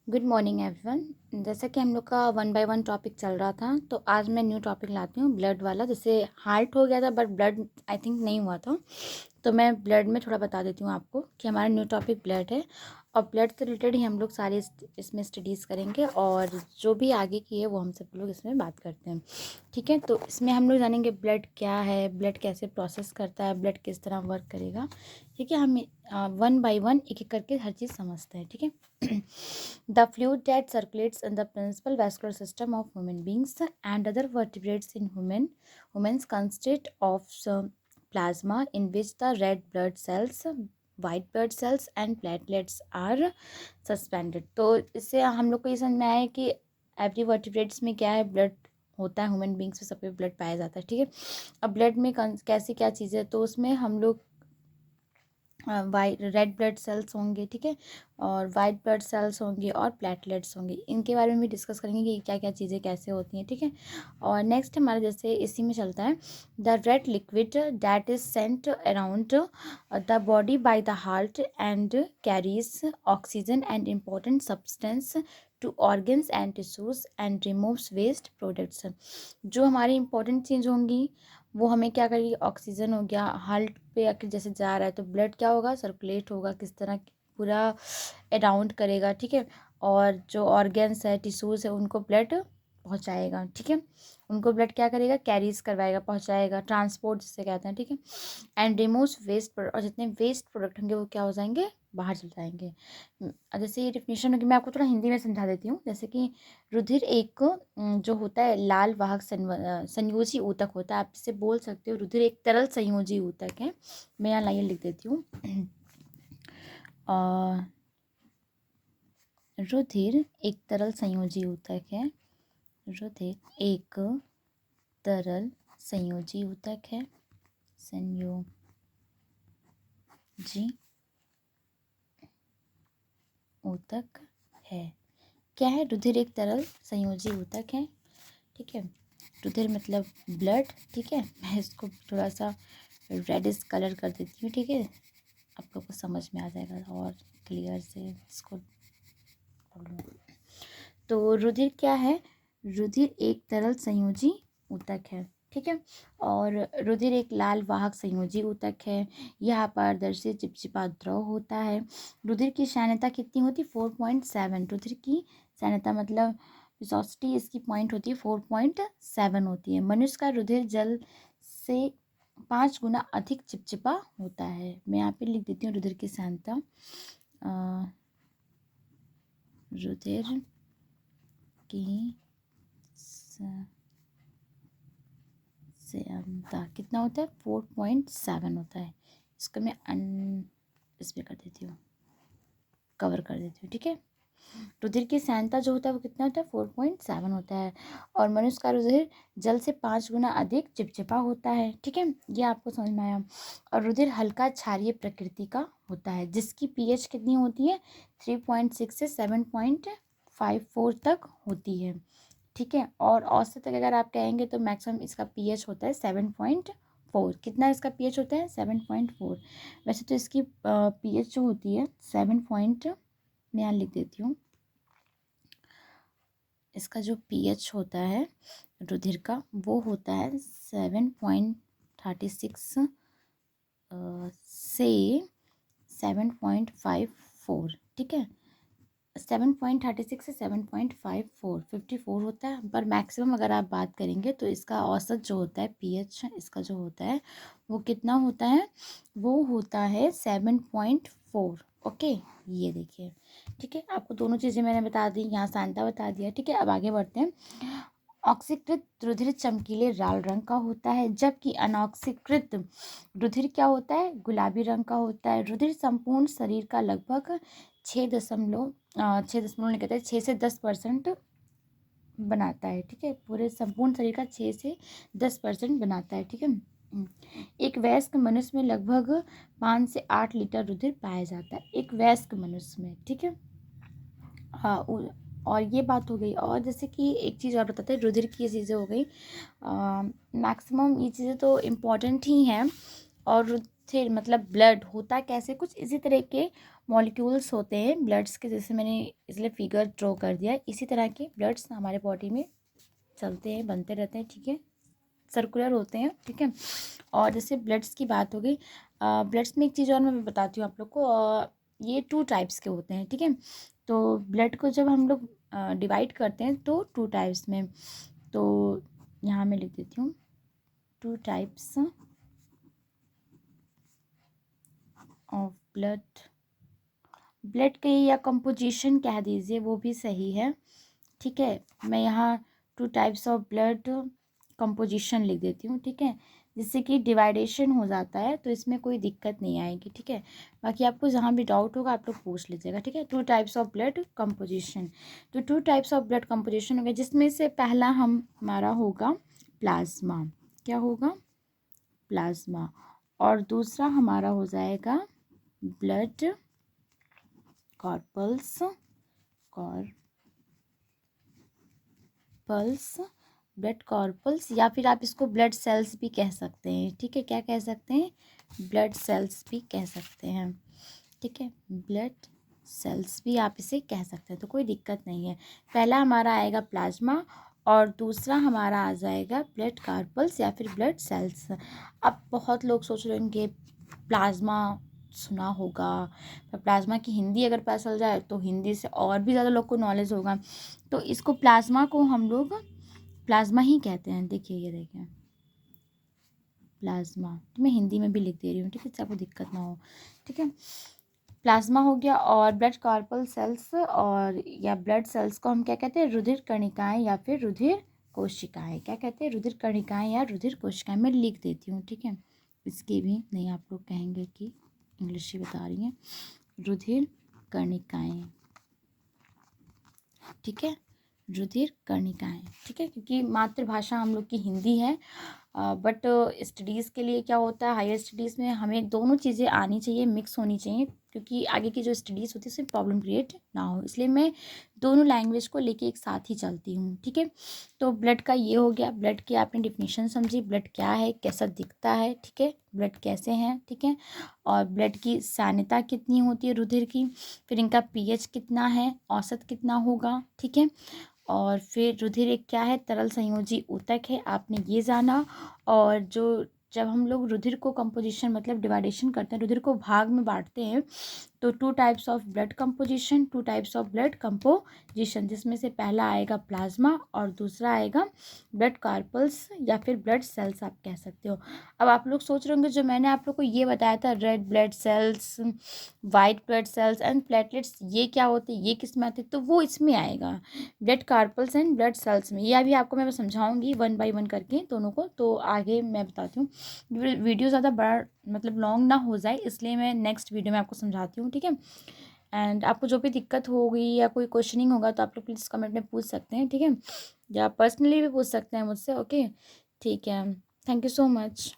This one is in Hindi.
Good morning everyone. जैसा कि हम लोग का 1 बाय 1 टॉपिक चल रहा था, तो आज मैं न्यू टॉपिक लाती हूँ ब्लड वाला। जैसे हार्ट हो गया था बट ब्लड आई थिंक नहीं हुआ था, तो मैं ब्लड में थोड़ा बता देती हूँ आपको कि हमारा न्यू टॉपिक ब्लड है और ब्लड से रिलेटेड ही हम लोग सारे इसमें स्टडीज़ करेंगे और जो भी आगे की है वो हम सब लोग इसमें बात करते हैं। ठीक है, तो इसमें हम लोग जानेंगे ब्लड क्या है, ब्लड कैसे प्रोसेस करता है, ब्लड किस तरह वर्क करेगा। ठीक है, हम 1 बाय 1 एक एक करके हर चीज़ समझते हैं। ठीक है। The fluid that circulates in the principal vascular system of human beings and other vertebrates in humans consist of plasma in which the red blood cells, white blood cells and platelets are suspended। तो इससे हम लोग को ये समझ में आया है कि एवरी वर्टिब्रेट्स में क्या है, ब्लड होता है। ह्यूमन बींग्स में सब पे ब्लड पाया जाता है। ठीक है, अब ब्लड में कैसी क्या चीज़ें, तो उसमें हम लोग वाइट रेड ब्लड सेल्स होंगे। ठीक है, और वाइट ब्लड सेल्स होंगे और प्लेटलेट्स होंगे। इनके बारे में भी डिस्कस करेंगे कि क्या क्या चीज़ें कैसे होती हैं। ठीक है, और नेक्स्ट हमारा जैसे इसी में चलता है the red liquid that is sent around the body by the heart and carries oxygen and important substance to organs and tissues and removes waste products. जो हमारी इंपॉर्टेंट चीज़ होंगी वो हमें क्या करेगी, ऑक्सीजन हो गया, हार्ट पे आके जैसे जा रहा है तो ब्लड क्या होगा, सर्कुलेट होगा, किस तरह पूरा अराउंड करेगा। ठीक है, और जो ऑर्गन्स है, टिश्यूज़ है, उनको ब्लड पहुंचाएगा। ठीक है, उनको ब्लड क्या करेगा, कैरीज करवाएगा, पहुंचाएगा, ट्रांसपोर्ट जिसे कहते हैं। ठीक है, एंड रिमूव्स वेस्ट प्रोडक्ट, और जितने वेस्ट प्रोडक्ट होंगे वो क्या हो जाएंगे, बाहर चल जाएंगे। जैसे ये डिफिनेशन होगी, मैं आपको थोड़ा हिंदी में समझा देती हूँ। जैसे कि रुधिर एक जो होता है लाल वाहक संयोजी ऊतक होता है। आप इससे बोल सकते हो रुधिर एक तरल संयोजी ऊतक है। मैं यहाँ लाइन लिख देती हूँ। रुधिर एक तरल संयोजी ऊतक है। रुधिर एक तरल संयोजी ऊतक है। संयोजी ऊतक है। क्या है, रुधिर एक तरल संयोजी ऊतक है। ठीक है, रुधिर मतलब ब्लड। ठीक है, मैं इसको थोड़ा सा रेडिश कलर कर देती हूँ। ठीक है, आप लोग को समझ में आ जाएगा और क्लियर से इसको। तो रुधिर क्या है, रुधिर एक तरल संयोजी ऊतक है। ठीक है, और रुधिर एक लाल वाहक संयोजी ऊतक है। यह पारदर्शी चिपचिपा द्रव होता है। रुधिर की सांद्रता कितनी होती है, 4.7। रुधिर की सांद्रता मतलब विस्कोसिटी इसकी पॉइंट होती है 4.7 होती है। मनुष्य का रुधिर जल से 5 गुना अधिक चिपचिपा होता है। मैं यहाँ पे लिख देती हूँ रुधिर की सांद्रता। रुधिर की सांद्रता कितना होता है, 4.7 होता है। इसको मैं इसमें कर देती हूँ, कवर कर देती हूँ। ठीक है, रुधिर की सांद्रता जो होता है वो कितना होता है, 4.7 होता है। और मनुष्य का रुधिर जल से 5 गुना अधिक चिपचिपा होता है। ठीक है, ये आपको समझ में आया। और रुधिर हल्का क्षारीय प्रकृति का होता है, जिसकी पीएच कितनी होती है, 3.6 से 7.54 तक होती है। ठीक है, और औसत अगर आप कहेंगे तो मैक्सिमम इसका पीएच होता है 7.4। कितना इसका पीएच होता है, 7.4। वैसे तो इसकी पीएच जो होती है 7 पॉइंट, मैं यहाँ लिख देती हूँ। इसका जो पीएच होता है रुधिर का वो होता है 7.36 से 7.54। ठीक है, 7.36 से 7.54, 54 होता है। पर मैक्सिमम अगर आप बात करेंगे तो इसका औसत जो होता है पीएच इसका जो होता है वो कितना होता है, वो होता है 7.4। ओके, ये देखिए। ठीक है, आपको दोनों चीज़ें मैंने बता दी, यहाँ सांता बता दिया। ठीक है, अब आगे बढ़ते हैं। ऑक्सीकृत रुधिर चमकीले लाल रंग का होता है, जबकि अनऑक्सीकृत रुधिर क्या होता है, गुलाबी रंग का होता है। रुधिर संपूर्ण शरीर का लगभग 6 दशमलव नहीं कहते 6 से 10% बनाता है। ठीक है, पूरे संपूर्ण शरीर का 6 से 10% बनाता है। ठीक है, एक वयस्क मनुष्य में लगभग 5 से 8 लीटर रुधिर पाया जाता है, एक वयस्क मनुष्य में। ठीक है, हाँ, और ये बात हो गई। और जैसे कि एक चीज़ और बताते हैं, रुधिर की ये चीज़ें हो गई। मैक्सिमम ये चीज़ें तो इम्पॉर्टेंट ही हैं। और रुधिर मतलब ब्लड होता कैसे, कुछ इसी तरह के मॉलिक्यूल्स होते हैं ब्लड्स के, जैसे मैंने इसलिए फिगर ड्रॉ कर दिया, इसी तरह के ब्लड्स हमारे बॉडी में चलते हैं, बनते रहते हैं, ठीक है, सर्कुलर होते हैं, ठीक है। और जैसे ब्लड्स की बात हो गई, ब्लड्स में एक चीज़ और मैं बताती हूँ आप लोग को, ये 2 टाइप्स के होते हैं, ठीक है। तो ब्लड को जब हम लोग डिवाइड करते हैं तो 2 टाइप्स में, तो यहाँ मैं लिख देती हूँ 2 टाइप्स ऑफ ब्लड। ब्लड के या कंपोजिशन कह दीजिए, वो भी सही है, ठीक है। मैं यहाँ 2 टाइप्स ऑफ ब्लड कंपोजिशन लिख देती हूँ, ठीक है, जिससे कि डिवाइडेशन हो जाता है, तो इसमें कोई दिक्कत नहीं आएगी, ठीक है। बाकी आपको जहाँ भी डाउट होगा आप लोग पूछ लीजिएगा, ठीक है। 2 टाइप्स ऑफ ब्लड कंपोजिशन, तो 2 टाइप्स ऑफ ब्लड कंपोजिशन हो गया, जिसमें से पहला हमारा होगा प्लाज्मा, क्या होगा, प्लाज्मा। और दूसरा हमारा हो जाएगा ब्लड कॉर्पल्स, ब्लड कॉर्पल्स, या फिर आप इसको ब्लड सेल्स भी कह सकते हैं, ठीक है। क्या कह सकते हैं, ब्लड सेल्स भी कह सकते हैं, ठीक है, ब्लड सेल्स भी आप इसे कह सकते हैं, तो कोई दिक्कत नहीं है। पहला हमारा आएगा प्लाज्मा और दूसरा हमारा आ जाएगा ब्लड कार्पल्स या फिर ब्लड सेल्स। अब बहुत लोग सोच रहे होंगे प्लाज्मा सुना होगा, पर प्लाज्मा की हिंदी अगर पता चल जाए तो हिंदी से और भी ज़्यादा लोग को नॉलेज होगा, तो इसको प्लाज्मा को हम लोग प्लाज्मा ही कहते हैं। देखिए, ये देखिए प्लाज्मा, तो मैं हिंदी में भी लिख दे रही हूँ, ठीक है, आपको दिक्कत ना हो, ठीक है। प्लाज्मा हो गया, और ब्लड कार्पल सेल्स और या ब्लड सेल्स को हम क्या कहते हैं, रुधिर कणिकाएं या फिर रुधिर कोशिकाएं, क्या कहते हैं, रुधिर कणिकाएं या रुधिर कोशिकाएं। मैं लिख देती हूँ, ठीक है, इसके भी नहीं आप लोग कहेंगे कि इंग्लिश ही बता रही हैं, रुधिर कणिकाएं, ठीक है, रुधिर कणिकाएं, ठीक है, क्योंकि मातृभाषा हम लोग की हिंदी है, बट स्टडीज़ के लिए क्या होता है, हायर स्टडीज़ में हमें दोनों चीज़ें आनी चाहिए, मिक्स होनी चाहिए, क्योंकि आगे की जो स्टडीज़ होती है उसमें प्रॉब्लम क्रिएट ना हो, इसलिए मैं दोनों लैंग्वेज को लेके एक साथ ही चलती हूँ, ठीक है। तो ब्लड का ये हो गया, ब्लड की आपने डिफिनीशन समझी, ब्लड क्या है, कैसा दिखता है, ठीक है, ब्लड कैसे हैं, ठीक है, और ब्लड की सांद्रता कितनी होती है रुधिर की, फिर इनका पीएच कितना है, औसत कितना होगा, ठीक है, और फिर रुधिर एक क्या है, तरल संयोजी ऊतक है, आपने ये जाना। और जब हम लोग रुधिर को कंपोजिशन मतलब डिवाइडेशन करते हैं, रुधिर को भाग में बांटते हैं, तो 2 types of blood composition, 2 types of blood composition, जिसमें से पहला आएगा प्लाज्मा और दूसरा आएगा ब्लड कार्पल्स या फिर ब्लड सेल्स आप कह सकते हो। अब आप लोग सोच रहे होंगे, जो मैंने आप लोग को ये बताया था, red blood cells, white blood cells and platelets, ये क्या होते हैं, ये किस में आते हैं, तो वो इसमें आएगा, blood carpals and blood cells में। ये अभी आपको मैं समझाऊंगी 1 बाय 1 करके दोनों को, तो आगे मैं बताती हूँ। वीडियो ज़्यादा बड़ा मतलब लॉन्ग ना हो जाए, इसलिए मैं नेक्स्ट वीडियो में आपको समझाती हूँ, ठीक है। एंड आपको जो भी दिक्कत होगी या कोई क्वेश्चनिंग होगा तो आप लोग प्लीज़ कमेंट में पूछ सकते हैं, ठीक है, या पर्सनली भी पूछ सकते हैं मुझसे, ओके, ठीक है। Thank you so much.